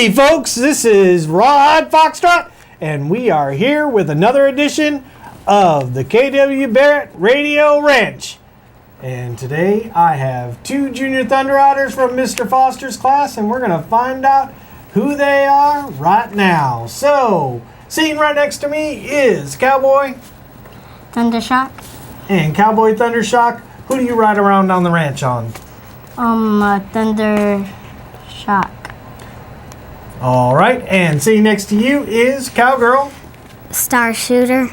Howdy, folks. This is Rawhide Foxtrot, and we are here with another edition of the KW Barrett Radio Ranch. And today I have two Junior Thunder Riders from Mr. Foster's class, and we're going to find out who they are right now. So, sitting right next to me is Cowboy Thundershock. And Cowboy Thundershock, who do you ride around on the ranch on? Thundershock. All right, and sitting next to you is Cowgirl. Star Shooter.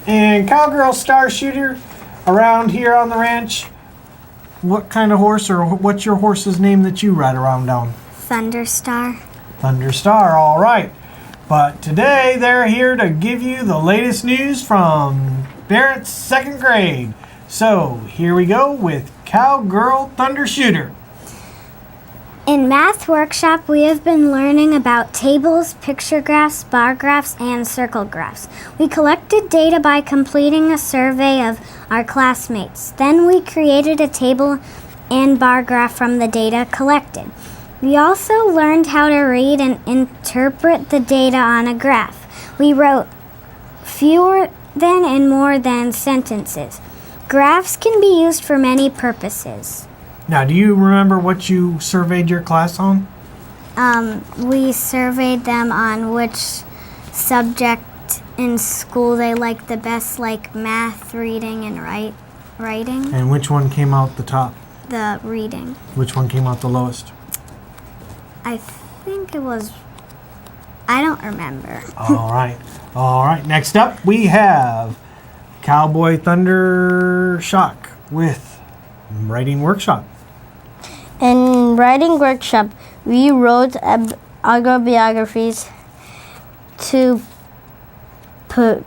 And Cowgirl Star Shooter, around here on the ranch, what kind of horse, or what's your horse's name that you ride around on? Thunderstar. Thunderstar, all right. But today they're here to give you the latest news from Barrett's second grade. So here we go with Cowgirl Thunder Shooter. In math workshop, we have been learning about tables, picture graphs, bar graphs, and circle graphs. We collected data by completing a survey of our classmates. Then we created a table and bar graph from the data collected. We also learned how to read and interpret the data on a graph. We wrote fewer than and more than sentences. Graphs can be used for many purposes. Now, do you remember what you surveyed your class on? We surveyed them on which subject in school they liked the best, like math, reading, and writing. And which one came out the top? The reading. Which one came out the lowest? I think it was, I don't remember. All right. All right. Next up, we have Cowboy Thundershock with Writing Workshop. In writing workshop, we wrote autobiographies to purpose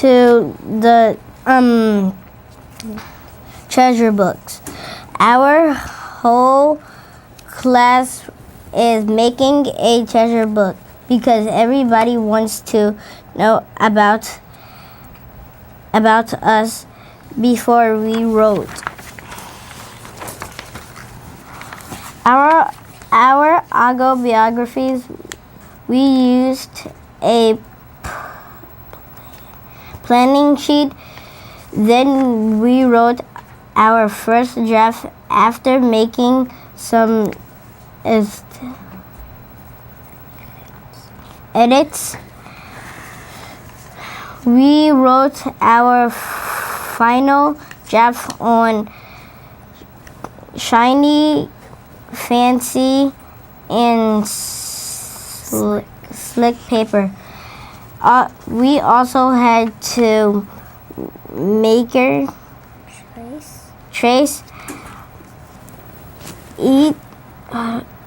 to the treasure books. Our whole class is making a treasure book because everybody wants to know about us before we wrote. Our autobiographies, we used a planning sheet. Then we wrote our first draft after making some edits. We wrote our final draft on shiny, fancy, and slick paper. We also had to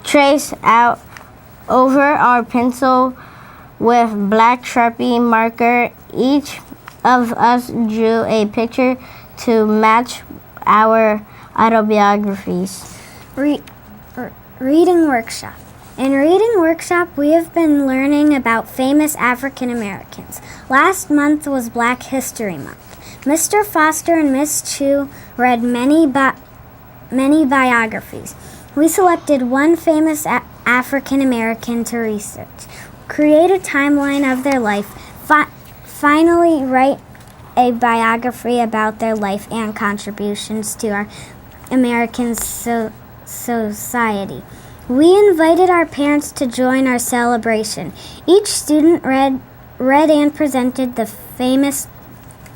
trace out over our pencil with black Sharpie marker. Each of us drew a picture to match our autobiographies. Reading workshop. In reading workshop, we have been learning about famous African Americans. Last month was Black History Month. Mr. Foster and Miss Chu read many biographies. We selected one famous African American to research. Create a timeline of their life. Finally, write a biography about their life and contributions to our American society. We invited our parents to join our celebration. Each student read and presented the famous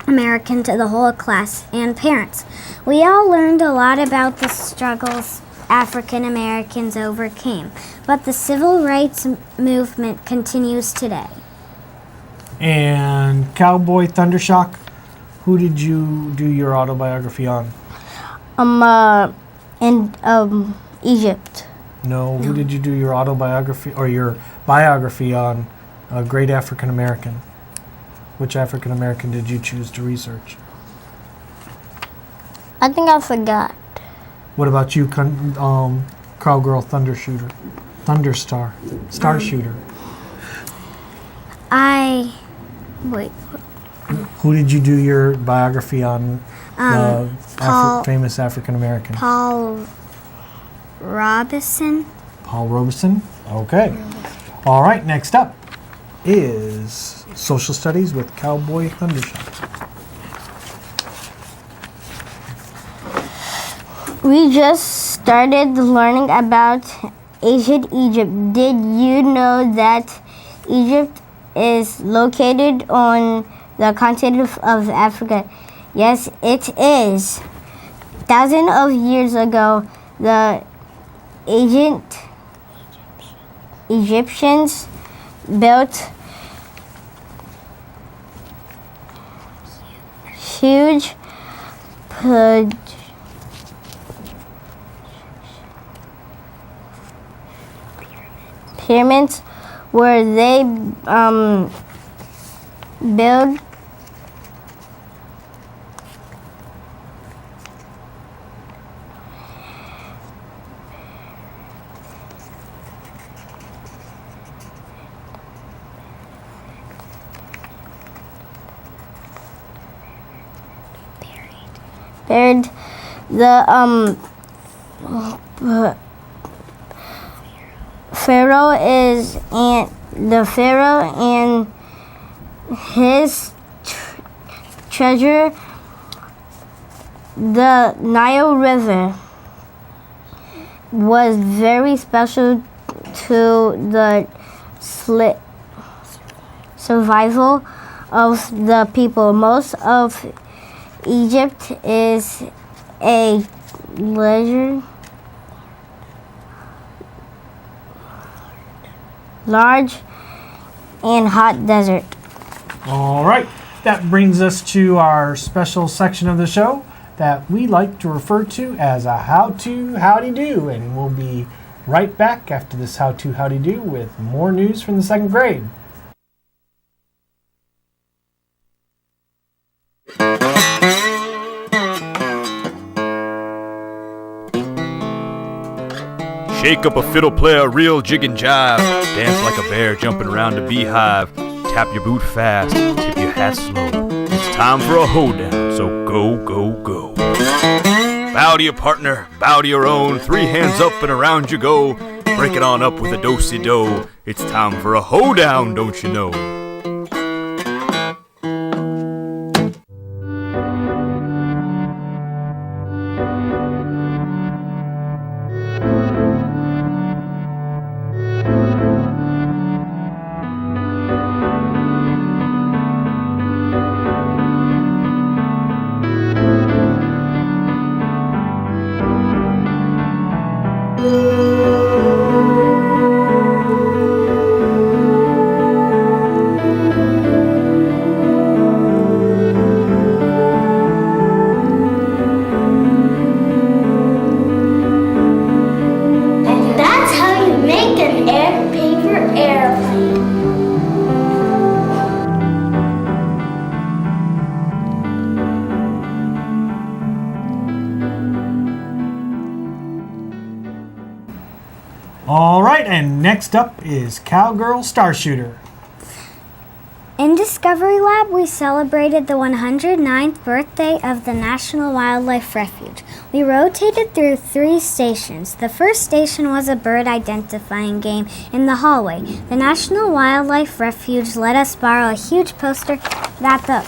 American to the whole class and parents. We all learned a lot about the struggles African Americans overcame, but the civil rights movement continues today. And Cowboy Thundershock, who did you do your autobiography on? In Egypt. No, who did you do your autobiography or your biography on? A great African American. Which African American did you choose to research? I think I forgot. What about you, Cowgirl Star Shooter? Wait. Who did you do your biography on? The famous African American. Paul Robeson. Paul Robeson? Okay. All right, next up is Social Studies with Cowboy Thundershock. We just started learning about ancient Egypt. Did you know that Egypt is located on the continent of Africa? Yes, it is. Thousands of years ago, the ancient Egyptians built huge pyramids where they build buried the Pharaoh and his treasure, the Nile River, was very special to the survival of the people. Most of Egypt is a large and hot desert. All right, that brings us to our special section of the show that we like to refer to as a how-to howdy-do, and we'll be right back after this how-to howdy-do with more news from the second grade. Shake up a fiddle, play a real jig and jive. Dance like a bear jumping around a beehive. Tap your boot fast, tip your hat slow. It's time for a hoedown, so go, go, go. Bow to your partner, bow to your own. 3 hands up and around you go. Break it on up with a do-si-do. It's time for a hoedown, don't you know? All right, and next up is Cowgirl Star Shooter. In Discovery Lab, we celebrated the 109th birthday of the National Wildlife Refuge. We rotated through 3 stations. The first station was a bird identifying game in the hallway. The National Wildlife Refuge let us borrow a huge poster that the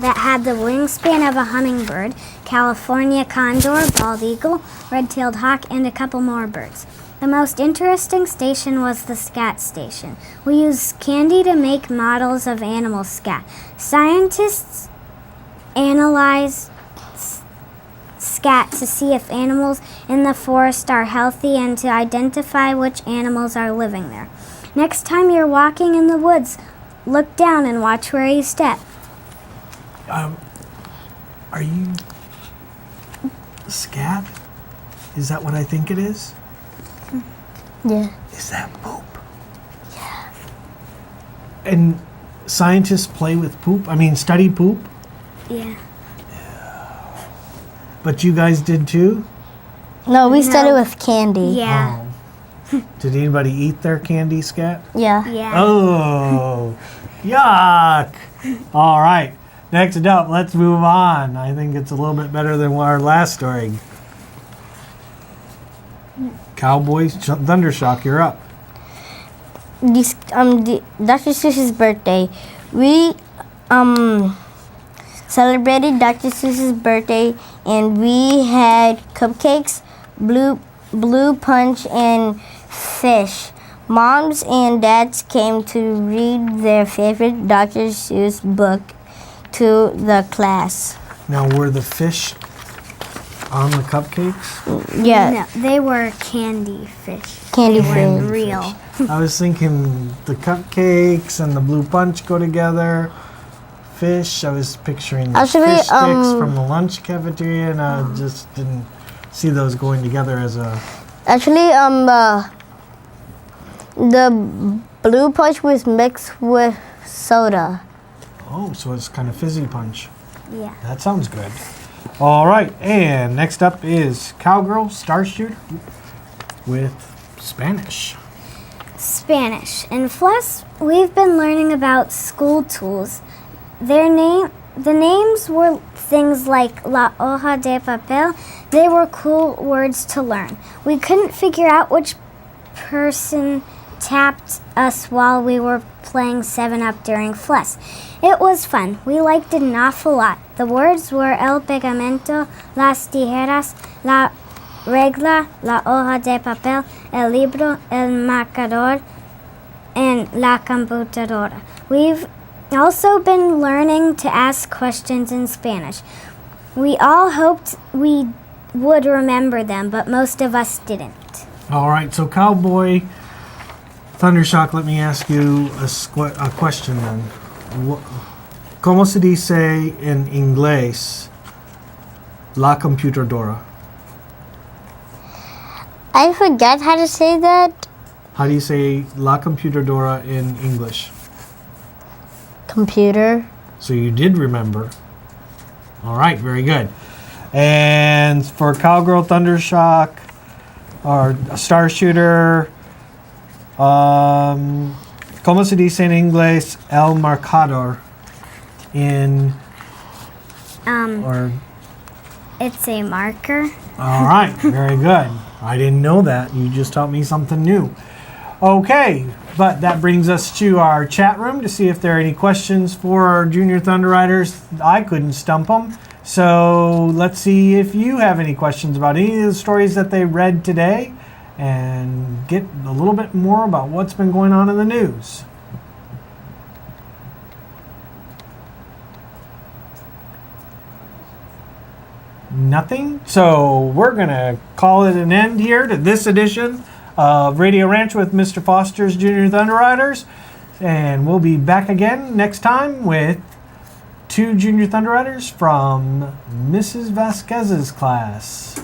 that had the wingspan of a hummingbird, California condor, bald eagle, red-tailed hawk, and a couple more birds. The most interesting station was the scat station. We used candy to make models of animal scat. Scientists analyze scat to see if animals in the forest are healthy and to identify which animals are living there. Next time you're walking in the woods, look down and watch where you step. Are you scat? Is that what I think it is? Yeah. Is that poop? Yeah. And scientists play with poop? I mean, study poop? Yeah. But you guys did too? No, we studied with candy. Yeah. Oh. Did anybody eat their candy, scat? Yeah. Yeah. Oh, yuck. All right. Next up, let's move on. I think it's a little bit better than our last story. Cowboys, Thundershock, you're up. Dr. Seuss's birthday. We celebrated Dr. Seuss's birthday, and we had cupcakes, blue punch, and fish. Moms and dads came to read their favorite Dr. Seuss book to the class. Now, were the fish on the cupcakes? Yeah, No, they were candy fish. candy They weren't fish. real. I was thinking the cupcakes and the blue punch go together. Fish, I was picturing the Actually, fish sticks from the lunch cafeteria, and I just didn't see those going together as a... Actually, the blue punch was mixed with soda. Oh, so it's kind of fizzy punch. Yeah. That sounds good. All right, and next up is Cowgirl Star Shooter with Spanish. Spanish. In FLUS, we've been learning about school tools. The names were things like la hoja de papel. They were cool words to learn. We couldn't figure out which person tapped us while we were playing 7-Up during FLUS. It was fun. We liked it an awful lot. The words were el pegamento, las tijeras, la regla, la hoja de papel, el libro, el marcador, and la computadora. We've also been learning to ask questions in Spanish. We all hoped we would remember them, but most of us didn't. All right, so Cowboy Thundershock, let me ask you a question then. ¿Cómo se dice en inglés la computadora? I forgot how to say that. How do you say la computadora in English? Computer. So you did remember. All right, very good. And for Cowgirl Thundershock or Star Shooter, ¿cómo se dice en inglés el marcador in or? It's a marker. All right, very good. I didn't know that. You just taught me something new. Okay, but that brings us to our chat room to see if there are any questions for our Junior Thunder Riders. I couldn't stump them. So let's see if you have any questions about any of the stories that they read today and get a little bit more about what's been going on in the news. Nothing? So we're going to call it an end here to this edition of Radio Ranch with Mr. Foster's Junior Thunder Riders. And we'll be back again next time with 2 Junior Thunder Riders from Mrs. Vasquez's class.